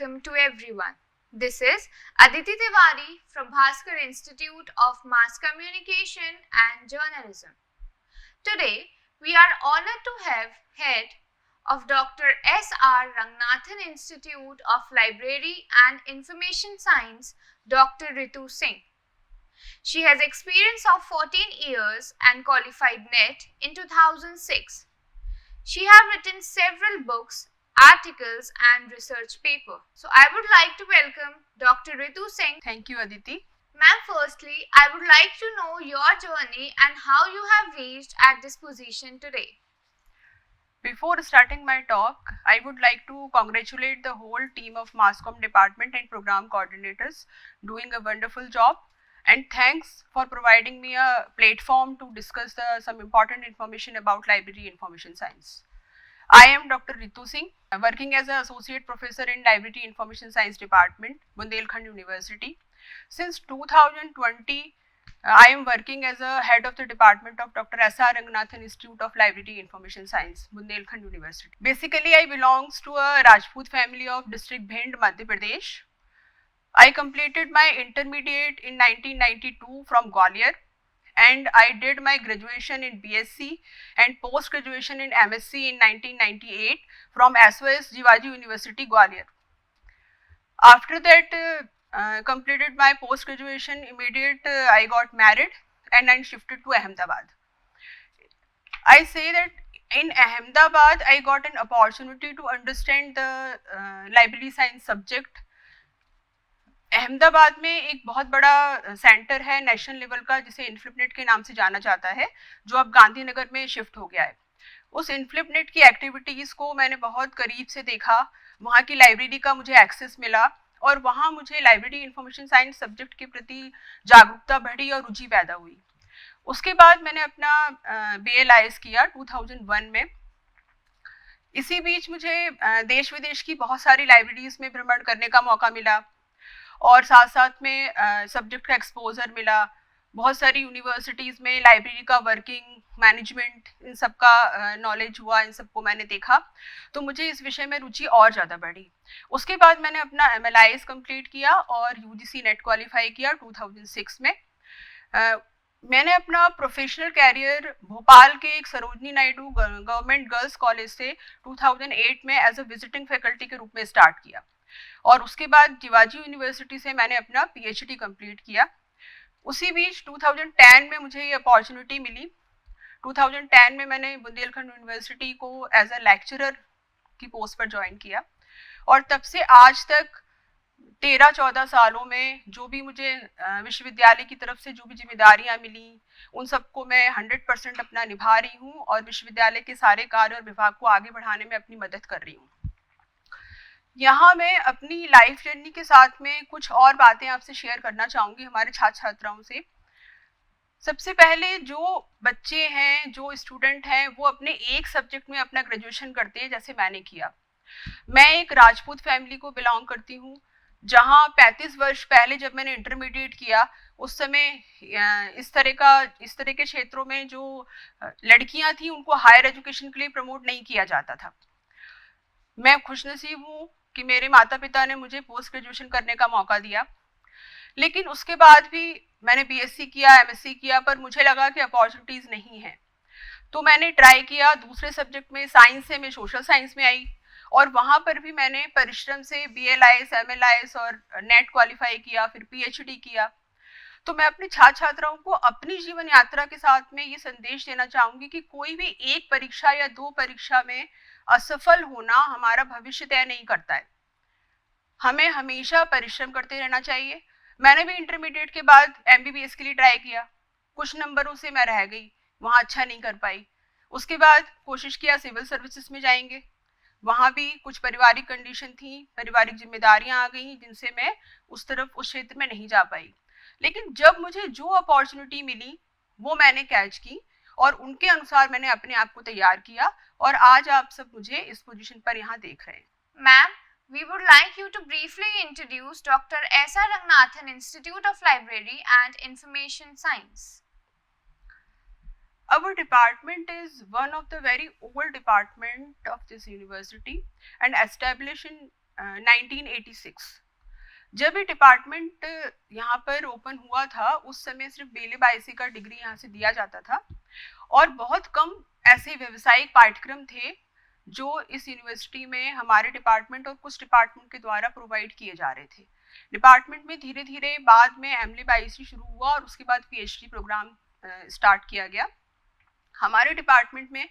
welcome to everyone. This is Aditi Tiwari from Bhaskar Institute of Mass Communication and Journalism. Today, we are honored to have head of Dr. S.R. Ranganathan Institute of Library and Information Science, Dr. Ritu Singh. She has experience of 14 years and qualified NET in 2006. She has written several books, articles and research paper. So I would like to welcome Dr. Ritu Singh. Thank you, Aditi. Ma'am, firstly, I would like to know your journey and how you have reached at this position today. Before starting my talk, I would like to congratulate the whole team of Mass Comm department and program coordinators doing a wonderful job. And thanks for providing me a platform to discuss some important information about library information science. I am Dr. Ritu Singh, working as an associate professor in Library Information Science Department, Bundelkhand University. Since 2020, I am working as a head of the department of Dr. S.R. Ranganathan Institute of Library Information Science, Bundelkhand University. Basically, I belongs to a Rajput family of district Bhind, Madhya Pradesh. I completed my intermediate in 1992 from Gwalior, and I did my graduation in BSc and post-graduation in MSc in 1998 from SOS Jivaji University, Gwalior. After that, completed my post-graduation, I got married and I shifted to Ahmedabad. I say that in Ahmedabad, I got an opportunity to understand the library science subject. Ahmedabad में एक बहुत बड़ा centre है national level का, जिसे इन्फ्लिपनेट के नाम से जाना जाता है, जो अब गांधीनगर में शिफ्ट हो गया है. उस इन्फ्लिपनेट की एक्टिविटीज़ को मैंने बहुत करीब से देखा, वहाँ की लाइब्रेरी का मुझे एक्सेस मिला और वहाँ मुझे लाइब्रेरी इंफॉर्मेशन साइंस सब्जेक्ट के प्रति जागरूकता बढ़ी और रुचि पैदा हुई. उसके बाद मैंने अपना BLIS किया 2001 में. इसी बीच मुझे देश विदेश की बहुत सारी लाइब्रेरीज़ में भ्रमण करने का मौका मिला और साथ साथ में सब्जेक्ट का एक्सपोजर मिला. बहुत सारी यूनिवर्सिटीज़ में लाइब्रेरी का वर्किंग, मैनेजमेंट, इन सब का नॉलेज हुआ, इन सबको मैंने देखा, तो मुझे इस विषय में रुचि और ज़्यादा बढ़ी. उसके बाद मैंने अपना MLIS कंप्लीट किया और UGC नेट क्वालिफाई किया 2006 में. मैंने अपना प्रोफेशनल कैरियर भोपाल के एक Sarojini Naidu government girls college से 2008 में एज अ विजिटिंग फैकल्टी के रूप में स्टार्ट किया और उसके बाद जिवाजी यूनिवर्सिटी से मैंने अपना PhD कंप्लीट किया. उसी बीच 2010 में मुझे ये अपॉर्चुनिटी मिली. 2010 में मैंने बुंदेलखंड यूनिवर्सिटी को एज अ लेक्चरर की पोस्ट पर ज्वाइन किया और तब से आज तक 13-14 सालों में जो भी मुझे विश्वविद्यालय की तरफ से जो भी जिम्मेदारियां मिली, उन सबको मैं 100% अपना निभा रही हूँ और विश्वविद्यालय के सारे कार्य और विभाग को आगे बढ़ाने में अपनी मदद कर रही हूँ. यहाँ मैं अपनी लाइफ जर्नी के साथ में कुछ और बातें आपसे शेयर करना चाहूँगी हमारे छात्र छात्राओं से. सबसे पहले जो बच्चे हैं, जो स्टूडेंट हैं, वो अपने एक सब्जेक्ट में अपना ग्रेजुएशन करते हैं जैसे मैंने किया. मैं एक राजपूत फैमिली को बिलोंग करती हूँ, जहाँ 35 वर्ष पहले जब मैंने इंटरमीडिएट किया, उस समय इस तरह के क्षेत्रों में जो लड़कियाँ थीं उनको हायर एजुकेशन के लिए प्रमोट नहीं किया जाता था. मैं खुशनसीब हूँ कि मेरे माता पिता ने मुझे पोस्ट ग्रेजुएशन करने का मौका दिया, लेकिन उसके बाद भी मैंने BSc किया, MSc किया, पर मुझे लगा कि अपॉर्चुनिटीज़ नहीं हैं. तो मैंने ट्राई किया दूसरे सब्जेक्ट में, साइंस से मैं सोशल साइंस में आई और वहाँ पर भी मैंने परिश्रम से BLIS, MLIS और नेट क्वालिफाई किया, फिर PhD किया. तो मैं अपने छात्र छात्राओं को अपनी जीवन यात्रा के साथ में ये संदेश देना चाहूँगी कि कोई भी एक परीक्षा या 2 परीक्षा में असफल होना हमारा भविष्य तय नहीं करता है. हमें हमेशा परिश्रम करते रहना चाहिए. मैंने भी इंटरमीडिएट के बाद MBBS के लिए ट्राई किया, कुछ नंबरों से मैं रह गई, वहाँ अच्छा नहीं कर पाई. उसके बाद कोशिश किया सिविल सर्विसेज में जाएंगे, वहाँ भी कुछ पारिवारिक कंडीशन थी, पारिवारिक जिम्मेदारियाँ आ गई जिनसे मैं उस क्षेत्र में नहीं जा पाई. लेकिन जब मुझे जो अपॉर्चुनिटी मिली वो मैंने कैच की और उनके अनुसार मैंने अपने आप को तैयार किया और आज आप सब मुझे इस पोजीशन पर यहाँ देख रहे हैं. Ma'am, we would like you to briefly introduce Dr. S.R. Ranganathan Institute of Library and Information Science. Our department is one of the very old department of this university and established in 1986। जब ये department यहाँ पर open हुआ था उस समय सिर्फ BLib IC का डिग्री यहाँ से दिया जाता था और बहुत कम ऐसे व्यावसायिक पाठ्यक्रम थे जो इस यूनिवर्सिटी में हमारे डिपार्टमेंट और कुछ डिपार्टमेंट के द्वारा प्रोवाइड किए जा रहे थे। डिपार्टमेंट में धीरे धीरे बाद में MLib IC शुरू हुआ और उसके बाद PhD प्रोग्राम स्टार्ट किया गया। हमारे डिपार्टमेंट में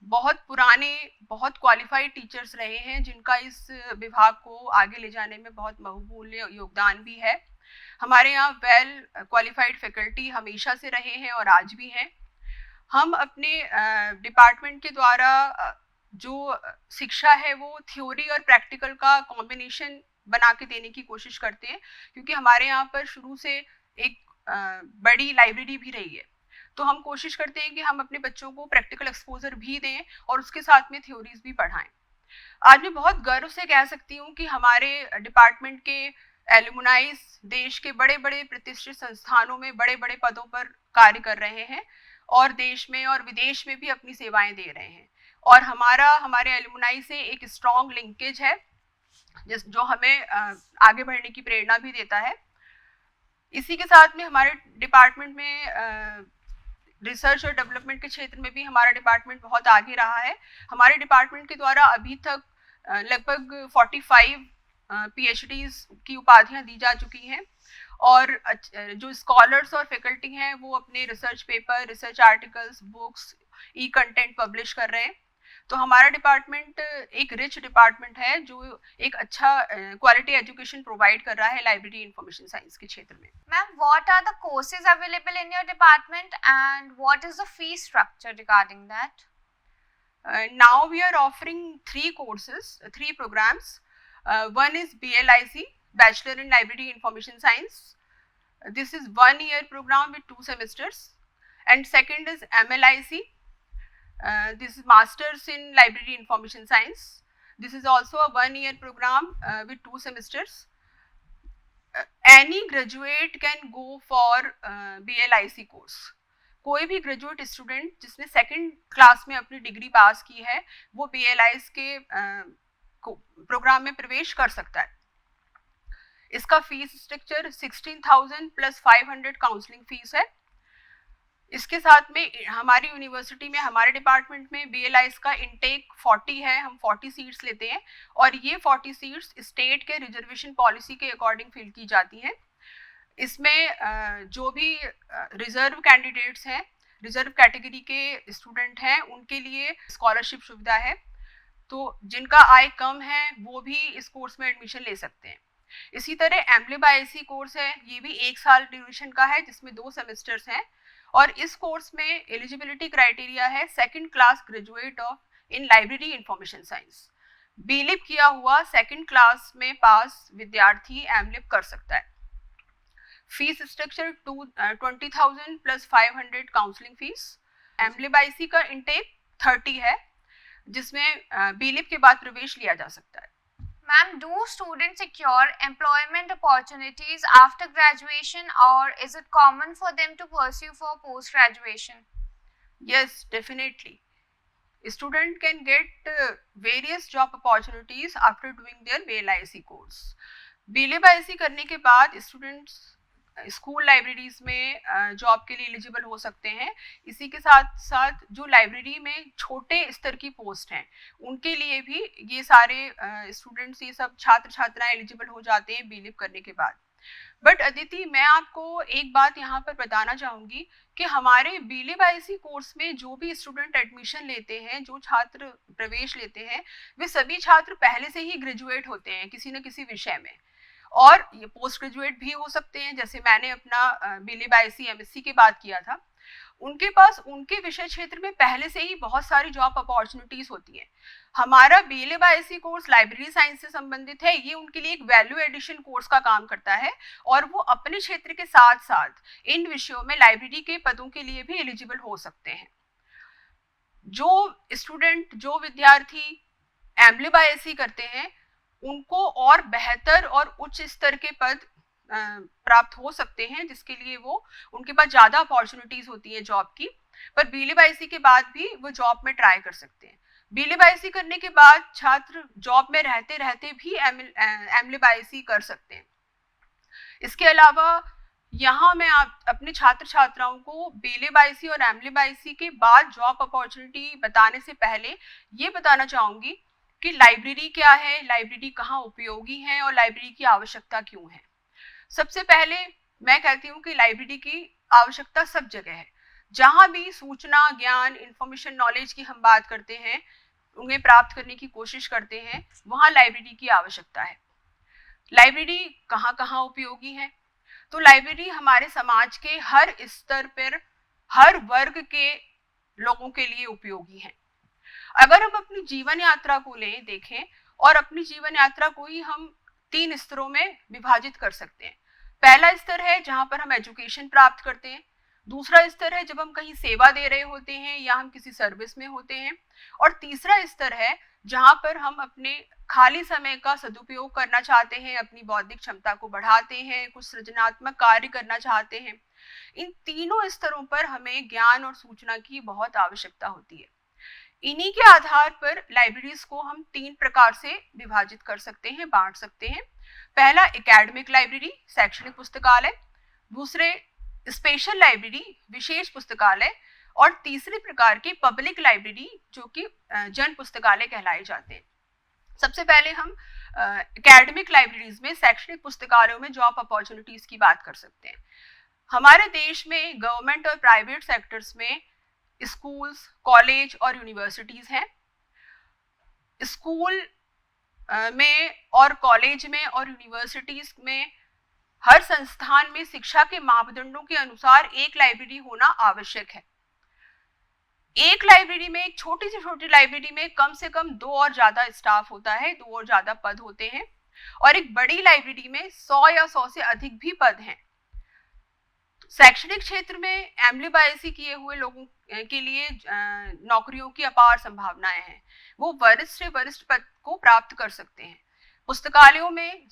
बहुत पुराने बहुत क्वालिफाइड टीचर्स रहे हैं जिनका इस विभाग को आगे ले जाने में बहुत बहुमूल्य योगदान भी है। हमारे यहाँ वेल क्वालिफाइड फैकल्टी हमेशा से रहे हैं और आज भी हैं। हम अपने डिपार्टमेंट के द्वारा जो शिक्षा है वो थ्योरी और प्रैक्टिकल का कॉम्बिनेशन बना के देने की कोशिश करते हैं, क्योंकि हमारे यहाँ पर शुरू से एक बड़ी लाइब्रेरी भी रही है। तो हम कोशिश करते हैं कि हम अपने बच्चों को प्रैक्टिकल एक्सपोजर भी दें और उसके साथ में थ्योरीज भी पढ़ाएं। आज मैं बहुत गर्व से कह सकती हूँ कि हमारे डिपार्टमेंट के एलुमनाइज देश के बड़े बड़े प्रतिष्ठित संस्थानों में बड़े बड़े पदों पर कार्य कर रहे हैं और देश में और विदेश में भी अपनी सेवाएं दे रहे हैं। और हमारे एलुमनाई से एक स्ट्रॉन्ग लिंकेज है जो हमें आगे बढ़ने की प्रेरणा भी देता है। इसी के साथ में हमारे डिपार्टमेंट में रिसर्च और डेवलपमेंट के क्षेत्र में भी हमारा डिपार्टमेंट बहुत आगे रहा है। हमारे डिपार्टमेंट के द्वारा अभी तक लगभग 45 PhDs की उपाधियां दी जा चुकी हैं और जो स्कॉलर्स और फैकल्टी हैं वो अपने research paper, research articles, books, e content publish कर रहे हैं। तो हमारा डिपार्टमेंट एक रिच डिपार्टमेंट है जो एक अच्छा क्वालिटी एजुकेशन प्रोवाइड कर रहा है लाइब्रेरी इंफॉर्मेशन साइंस के क्षेत्र में। Ma'am, what are the courses available in your department and what is the fee structure regarding that? Now we are offering 3 courses, 3 programs. One is BLIC, Bachelor in Library Information Science. This is 1-year program with 2 semesters. And second is MLIC. This is Masters in Library Information Science. This is also a 1-year program with 2 semesters. Any graduate can go for BLIC course. कोई भी graduate student जिसने second class में अपनी degree पास की है वो BLIC के programme में प्रवेश कर सकता है। इसका fees structure 16,000 plus 500 counselling fees है। इसके साथ में हमारी यूनिवर्सिटी में हमारे डिपार्टमेंट में BLIC का इनटेक 40 है, हम 40 सीट्स लेते हैं और ये 40 सीट्स स्टेट के रिजर्वेशन पॉलिसी के अकॉर्डिंग फिल की जाती हैं। इसमें जो भी रिजर्व कैंडिडेट्स हैं, रिजर्व कैटेगरी के स्टूडेंट हैं, उनके लिए स्कॉलरशिप सुविधा है। तो जिनका आय कम है वो भी इस कोर्स में एडमिशन ले सकते हैं। इसी तरह MLib IC कोर्स है, ये भी 1 साल ड्यूरेशन का है जिसमें 2 सेमेस्टर्स हैं और इस कोर्स में एलिजिबिलिटी क्राइटेरिया है second class graduate in library information science. BLib किया हुआ सेकंड क्लास में पास विद्यार्थी MLib कर सकता है। Fees structure 20,000 plus 500 counselling fees. MLib IC का इनटेक 30 है जिसमें BLib के बाद प्रवेश लिया जा सकता है। Ma'am, do students secure employment opportunities after graduation or is it common for them to pursue for post graduation? Yes, definitely. Student can get various job opportunities after doing their BLIC course. BLib IC करने के बाद students school libraries में job के लिए eligible हो सकते हैं। इसी के साथ साथ जो लाइब्रेरी में छोटे स्तर की पोस्ट हैं उनके लिए भी ये सारे स्टूडेंट्स, ये सब छात्र छात्राएं एलिजिबल हो जाते हैं BLib करने के बाद। बट अदिति, मैं आपको एक बात यहाँ पर बताना चाहूँगी कि हमारे BLib IC कोर्स में जो भी स्टूडेंट एडमिशन लेते हैं, जो छात्र प्रवेश लेते हैं, वे सभी छात्र पहले से ही ग्रेजुएट होते हैं किसी न किसी विषय में और ये पोस्ट ग्रेजुएट भी हो सकते हैं। जैसे मैंने अपना BLib IC MSc के बाद किया था, उनके पास उनके विषय क्षेत्र में पहले से ही बहुत सारी जॉब अपॉर्चुनिटीज होती हैं। हमारा BLib IC course library science से संबंधित है, ये उनके लिए एक वैल्यू एडिशन कोर्स का काम करता है और वो अपने क्षेत्र के साथ साथ इन विषयों में लाइब्रेरी के पदों के लिए भी एलिजिबल हो सकते हैं। जो स्टूडेंट, जो विद्यार्थी MLib IC करते हैं उनको और बेहतर और उच्च स्तर के पद प्राप्त हो सकते हैं जिसके लिए वो उनके पास ज़्यादा अपॉर्चुनिटीज़ होती है जॉब की, पर BLib IC के बाद भी वो जॉब में ट्राई कर सकते हैं। बीलीबाईसी करने के बाद छात्र जॉब में रहते रहते भी एमलीबाईसी कर सकते हैं। इसके अलावा यहाँ मैं अपने छात्र छात्राओं को बीलीबाईसी और एमलीबाईसी के बाद जॉब अपॉर्चुनिटी बताने से पहले ये बताना चाहूँगी कि लाइब्रेरी क्या है, लाइब्रेरी कहाँ उपयोगी है और लाइब्रेरी की आवश्यकता क्यों है। सबसे पहले मैं कहती हूँ कि लाइब्रेरी की आवश्यकता सब जगह है। जहाँ भी सूचना, ज्ञान, इंफॉर्मेशन, नॉलेज की हम बात करते हैं, उन्हें प्राप्त करने की कोशिश करते हैं, वहाँ लाइब्रेरी की आवश्यकता है। लाइब्रेरी कहाँ कहाँ उपयोगी है? तो लाइब्रेरी हमारे समाज के हर स्तर पर, हर वर्ग के लोगों के लिए उपयोगी है। अगर हम अपनी जीवन यात्रा को देखें और अपनी जीवन यात्रा को ही हम 3 स्तरों में विभाजित कर सकते हैं। पहला स्तर है जहां पर हम एजुकेशन प्राप्त करते हैं, दूसरा स्तर है जब हम कहीं सेवा दे रहे होते हैं या हम किसी सर्विस में होते हैं, और तीसरा स्तर है जहां पर हम अपने खाली समय का सदुपयोग करना चाहते हैं, अपनी बौद्धिक क्षमता को बढ़ाते हैं, कुछ सृजनात्मक कार्य करना चाहते हैं। इन तीनों स्तरों पर हमें ज्ञान और सूचना की बहुत आवश्यकता होती है। इन्हीं के आधार पर लाइब्रेरीज को हम 3 प्रकार से विभाजित कर सकते हैं, बांट सकते हैं। पहला एकेडमिक लाइब्रेरी, शैक्षणिक पुस्तकालय, दूसरे स्पेशल लाइब्रेरी, विशेष पुस्तकालय, और तीसरे प्रकार की पब्लिक लाइब्रेरी जो कि जन पुस्तकालय कहलाए जाते हैं। सबसे पहले हम एकेडमिक लाइब्रेरीज में, शैक्षणिक पुस्तकालयों में जॉब अपॉर्चुनिटीज की बात कर सकते हैं। हमारे देश में गवर्नमेंट और प्राइवेट सेक्टर्स में स्कूल्स, कॉलेज और यूनिवर्सिटीज हैं। स्कूल में और कॉलेज में और यूनिवर्सिटीज में हर संस्थान में शिक्षा के मापदंडों के अनुसार एक लाइब्रेरी होना आवश्यक है। एक लाइब्रेरी में, एक छोटी से छोटी लाइब्रेरी में कम से कम 2 और ज्यादा स्टाफ होता है, 2 और ज्यादा पद होते हैं, और एक बड़ी लाइब्रेरी में 100 या 100 से अधिक भी पद हैं। शैक्षणिक क्षेत्र में एमलीबाईसी किए हुए लोगों के लिए नौकरियों की अपार संभावनाएं हैं। वो वरिष्ठ से वरिष्ठ पद को प्राप्त कर सकते हैं। पुस्तकालयों में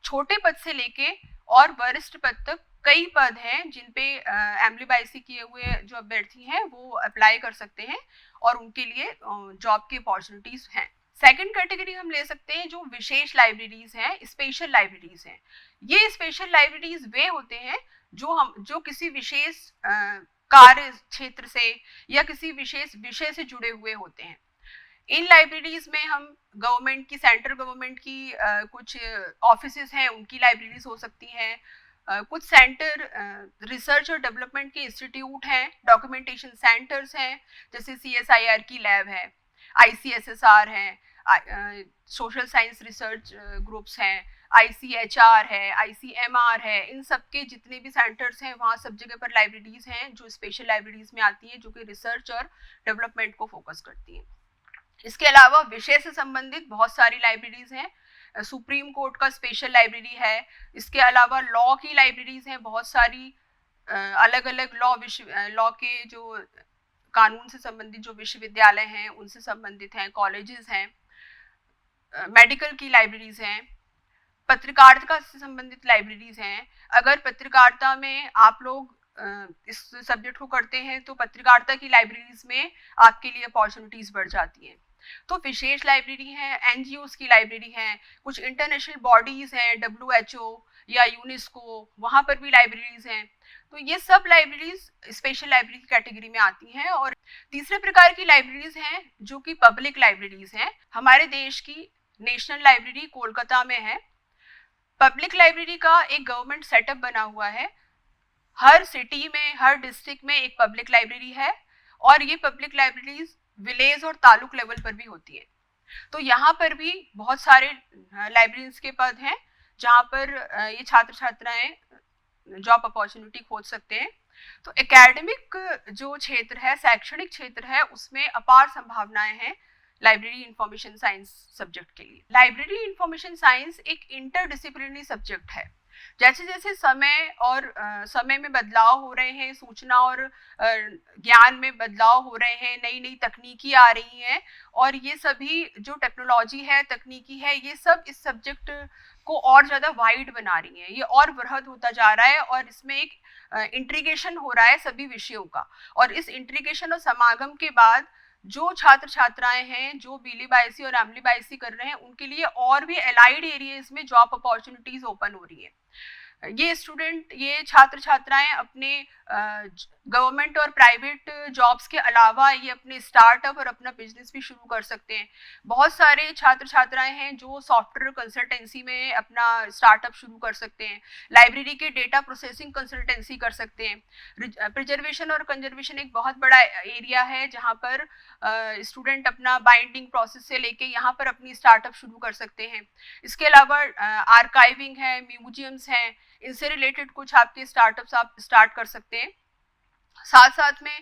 छोटे पद से लेके और वरिष्ठ पद तक कई पद हैं जिन पे एमलीबाईसी किए हुए जो अभ्यर्थी हैं वो अप्लाई कर सकते हैं और उनके लिए जॉब की अपॉर्चुनिटीज हैं। सेकंड कैटेगरी हम ले सकते हैं जो विशेष लाइब्रेरीज हैं, स्पेशल लाइब्रेरीज हैं। ये स्पेशल लाइब्रेरीज वे होते हैं जो किसी विशेष कार्य क्षेत्र से या किसी विशेष विषय से जुड़े हुए होते हैं। इन लाइब्रेरीज में हम गवर्नमेंट की, सेंट्रल गवर्नमेंट की कुछ ऑफिसेज हैं, उनकी लाइब्रेरीज हो सकती हैं। कुछ सेंटर रिसर्च और डेवलपमेंट के इंस्टीट्यूट हैं, डॉक्यूमेंटेशन सेंटर्स हैं, जैसे CSIR की लैब है, ICSSR है, सोशल साइंस रिसर्च ग्रुप्स हैं, ICHR है, ICMR है। इन सब के जितने भी सेंटर्स हैं वहाँ सब जगह पर लाइब्रेरीज हैं जो स्पेशल लाइब्रेरीज में आती हैं, जो कि रिसर्च और डेवलपमेंट को फोकस करती हैं। इसके अलावा विषय से संबंधित बहुत सारी लाइब्रेरीज हैं। सुप्रीम कोर्ट का स्पेशल लाइब्रेरी है। इसके अलावा लॉ की लाइब्रेरीज हैं बहुत सारी, अलग अलग लॉ के जो कानून से संबंधित जो विश्वविद्यालय हैं उनसे संबंधित हैं, कॉलेजेस हैं। मेडिकल की लाइब्रेरीज हैं, पत्रकारिता से संबंधित लाइब्रेरीज हैं। अगर पत्रकारिता में आप लोग इस सब्जेक्ट को करते हैं तो पत्रकारिता की लाइब्रेरीज में आपके लिए अपॉर्चुनिटीज बढ़ जाती हैं। तो विशेष लाइब्रेरी है, NGOs की लाइब्रेरी है, कुछ इंटरनेशनल बॉडीज हैं, WHO या यूनेस्को, वहाँ पर भी लाइब्रेरीज हैं। तो ये सब लाइब्रेरीज स्पेशल लाइब्रेरी की कैटेगरी में आती हैं। और तीसरे प्रकार की लाइब्रेरीज हैं जो कि पब्लिक लाइब्रेरीज हैं। हमारे देश की नेशनल लाइब्रेरी कोलकाता में है। पब्लिक लाइब्रेरी का एक गवर्नमेंट सेटअप बना हुआ है। हर सिटी में, हर डिस्ट्रिक्ट में एक पब्लिक लाइब्रेरी है, और ये पब्लिक लाइब्रेरीज विलेज और तालुक लेवल पर भी होती है। तो यहाँ पर भी बहुत सारे लाइब्रेरीज के पद हैं जहाँ पर ये छात्र छात्राएं जॉब अपॉर्चुनिटी खोज सकते हैं। तो एकेडमिक जो क्षेत्र है, शैक्षणिक क्षेत्र है, उसमें अपार संभावनाएं हैं लाइब्रेरी इंफॉर्मेशन साइंस सब्जेक्ट के लिए। लाइब्रेरी इंफॉर्मेशन साइंस एक इंटरडिसिप्लिनरी सब्जेक्ट है। जैसे जैसे समय में बदलाव हो रहे हैं, सूचना और ज्ञान में बदलाव हो रहे हैं, नई नई तकनीकी आ रही हैं, और ये सभी जो टेक्नोलॉजी है, तकनीकी है, ये सब इस सब्जेक्ट को और ज़्यादा वाइड बना रही हैं। ये और बृहद होता जा रहा है और इसमें एक इंटीग्रेशन हो रहा है सभी विषयों का। और इस इंटीग्रेशन और समागम के बाद जो छात्र छात्राएं हैं जो बीली-बायसी और एमली-बायसी कर रहे हैं, उनके लिए और भी एलाइड एरियाज में जॉब अपॉर्चुनिटीज ओपन हो रही है। ये छात्र छात्राएं अपने गवर्नमेंट और प्राइवेट जॉब्स के अलावा ये अपने स्टार्टअप और अपना बिजनेस भी शुरू कर सकते हैं। बहुत सारे छात्र छात्राएं हैं जो सॉफ्टवेयर कंसल्टेंसी में अपना स्टार्टअप शुरू कर सकते हैं, लाइब्रेरी के डेटा प्रोसेसिंग कंसल्टेंसी कर सकते हैं। प्रिजर्वेशन और कंजर्वेशन एक बहुत बड़ा एरिया है जहाँ पर स्टूडेंट अपना बाइंडिंग प्रोसेस से लेके यहाँ पर अपनी स्टार्टअप शुरू कर सकते हैं। इसके अलावा आर्काइविंग है, म्यूजियम्स हैं, इनसे रिलेटेड कुछ आपके स्टार्टअप्स आप स्टार्ट कर सकते हैं। साथ साथ में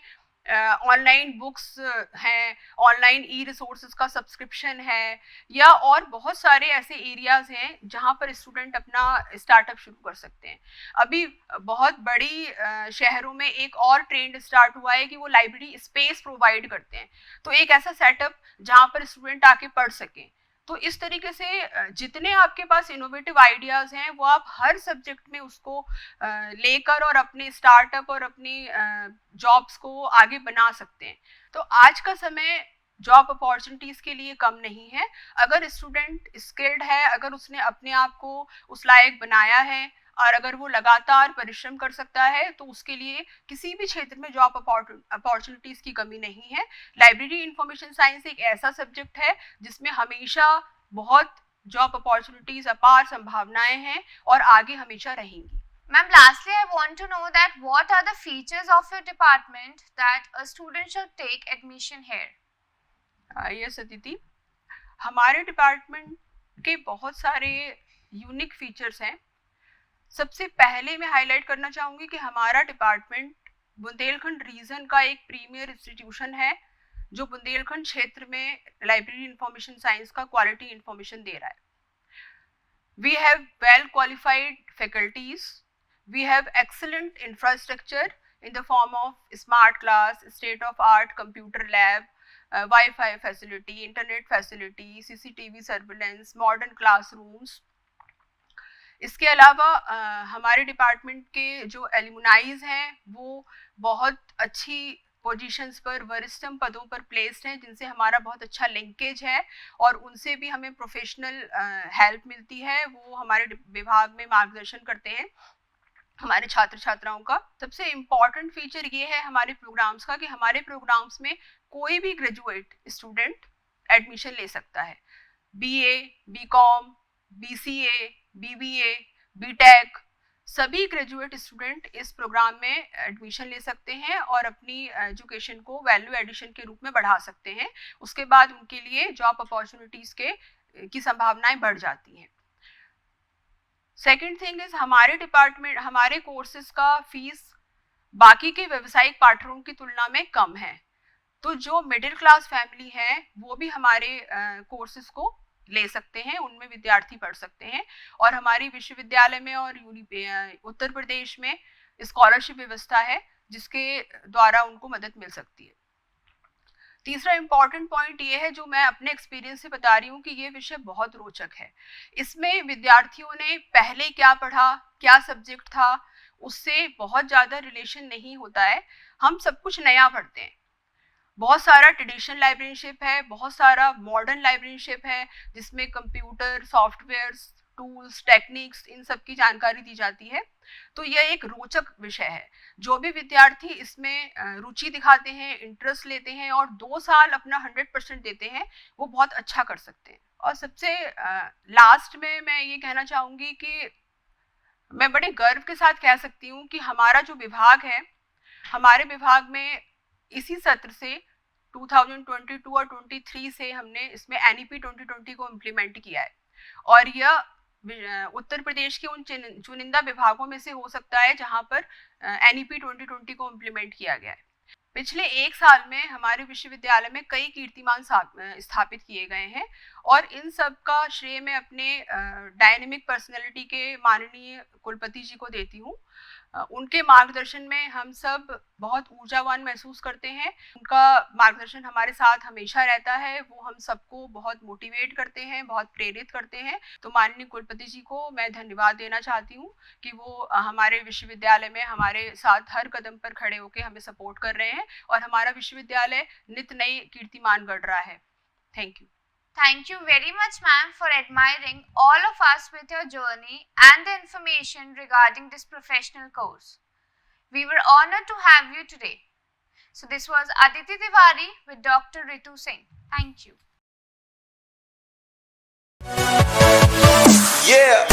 ऑनलाइन बुक्स हैं, ऑनलाइन ई रिसोर्सेज का सब्सक्रिप्शन है, या और बहुत सारे ऐसे एरियाज हैं जहां पर स्टूडेंट अपना स्टार्टअप शुरू कर सकते हैं। अभी बहुत बड़ी शहरों में एक और ट्रेंड स्टार्ट हुआ है कि वो लाइब्रेरी स्पेस प्रोवाइड करते हैं, तो एक ऐसा सेटअप जहां पर स्टूडेंट आके पढ़ सकें। तो इस तरीके से जितने आपके पास इनोवेटिव आइडियाज़ हैं वो आप हर सब्जेक्ट में उसको लेकर और अपने स्टार्टअप और अपनी जॉब्स को आगे बना सकते हैं। तो आज का समय जॉब अपॉर्चुनिटीज़ के लिए कम नहीं है। अगर स्टूडेंट स्किल्ड है, अगर उसने अपने आप को उस लायक बनाया है और अगर वो लगातार परिश्रम कर सकता है, तो उसके लिए किसी भी क्षेत्र में जॉब अपॉर्चुनिटीज़ की कमी नहीं है। लाइब्रेरी इंफॉर्मेशन साइंस एक ऐसा सब्जेक्ट है जिसमें हमेशा बहुत जॉब अपॉर्चुनिटीज, अपार संभावनाएं हैं और आगे हमेशा रहेंगी। Ma'am, lastly, I want to know that what are the features of your department that a student should take admission here? Yes Aditi, हमारे डिपार्टमेंट के बहुत सारे यूनिक फीचर्स हैं। सबसे पहले मैं हाईलाइट करना चाहूँगी कि हमारा डिपार्टमेंट बुंदेलखंड रीजन का एक प्रीमियर इंस्टीट्यूशन है जो बुंदेलखंड क्षेत्र में लाइब्रेरी इंफॉर्मेशन साइंस का क्वालिटी इंफॉर्मेशन दे रहा है। We have well qualified faculties, we have excellent infrastructure in the form of smart class, state of art computer lab, Wi-Fi facility, internet facility, CCTV surveillance, modern classrooms। इसके अलावा हमारे department के जो एलुमनाइज हैं वो बहुत अच्छी पोजीशंस पर, वरिष्ठम पदों पर प्लेस्ड हैं, जिनसे हमारा बहुत अच्छा लिंकेज है और उनसे भी हमें प्रोफेशनल हेल्प मिलती है। वो हमारे विभाग में मार्गदर्शन करते हैं हमारे छात्र छात्राओं का। सबसे इम्पॉर्टेंट फीचर ये है हमारे प्रोग्राम्स का कि हमारे प्रोग्राम्स में कोई भी ग्रेजुएट स्टूडेंट एडमिशन ले सकता है। BA, BCom, BCA, BBA, BTech, सभी ग्रेजुएट स्टूडेंट इस प्रोग्राम में एडमिशन ले सकते हैं और अपनी एजुकेशन को वैल्यू एडिशन के रूप में बढ़ा सकते हैं। उसके बाद उनके लिए जॉब अपॉर्चुनिटीज़ की संभावनाएं बढ़ जाती हैं। सेकेंड थिंग इज हमारे कोर्सेज का फीस बाकी के व्यावसायिक पाठ्यक्रमों की तुलना में कम है, तो जो मिडिल क्लास फैमिली है वो भी हमारे कोर्सेज को ले सकते हैं, उनमें विद्यार्थी पढ़ सकते हैं। और हमारी विश्वविद्यालय में और उत्तर प्रदेश में स्कॉलरशिप व्यवस्था है जिसके द्वारा उनको मदद मिल सकती है। तीसरा इम्पॉर्टेंट पॉइंट ये है जो मैं अपने एक्सपीरियंस से बता रही हूँ कि ये विषय बहुत रोचक है। इसमें विद्यार्थियों ने पहले क्या पढ़ा, क्या सब्जेक्ट था, उससे बहुत ज़्यादा रिलेशन नहीं होता है। हम सब कुछ नया पढ़ते हैं। बहुत सारा ट्रेडिशनल लाइब्रेरीशिप है, बहुत सारा मॉडर्न लाइब्रेरीशिप है जिसमें कंप्यूटर, सॉफ्टवेयर्स, टूल्स, टेक्निक्स, इन सब की जानकारी दी जाती है। तो यह एक रोचक विषय है। जो भी विद्यार्थी इसमें रुचि दिखाते हैं, इंटरेस्ट लेते हैं और 2 साल अपना 100% देते हैं, वो बहुत अच्छा कर सकते हैं। और सबसे लास्ट में मैं ये कहना चाहूँगी कि मैं बड़े गर्व के साथ कह सकती हूँ कि हमारा जो विभाग है, हमारे विभाग में इसी सत्र से 2022 और 23 से हमने इसमें NEP 2020 को इम्प्लीमेंट किया है और यह उत्तर प्रदेश के उन चुनिंदा विभागों में से हो सकता है जहां पर NEP 2020 को इम्प्लीमेंट किया गया है। पिछले 1 साल में हमारे विश्वविद्यालय में कई कीर्तिमान स्थापित किए गए हैं और इन सब का श्रेय मैं अपने डायनेमिक पर्सनैलिटी के माननीय कुलपति जी को देती हूँ। उनके मार्गदर्शन में हम सब बहुत ऊर्जावान महसूस करते हैं। उनका मार्गदर्शन हमारे साथ हमेशा रहता है, वो हम सबको बहुत मोटिवेट करते हैं, बहुत प्रेरित करते हैं। तो माननीय कुलपति जी को मैं धन्यवाद देना चाहती हूँ कि वो हमारे विश्वविद्यालय में हमारे साथ हर कदम पर खड़े होकर हमें सपोर्ट कर रहे हैं और हमारा विश्वविद्यालय नित नई कीर्तिमान गढ़ रहा है। Thank you. Thank you very much, ma'am, for admiring all of us with your journey and the information regarding this professional course. We were honored to have you today. So this was Aditi Tiwari with Dr. Ritu Singh. Thank you. Yeah.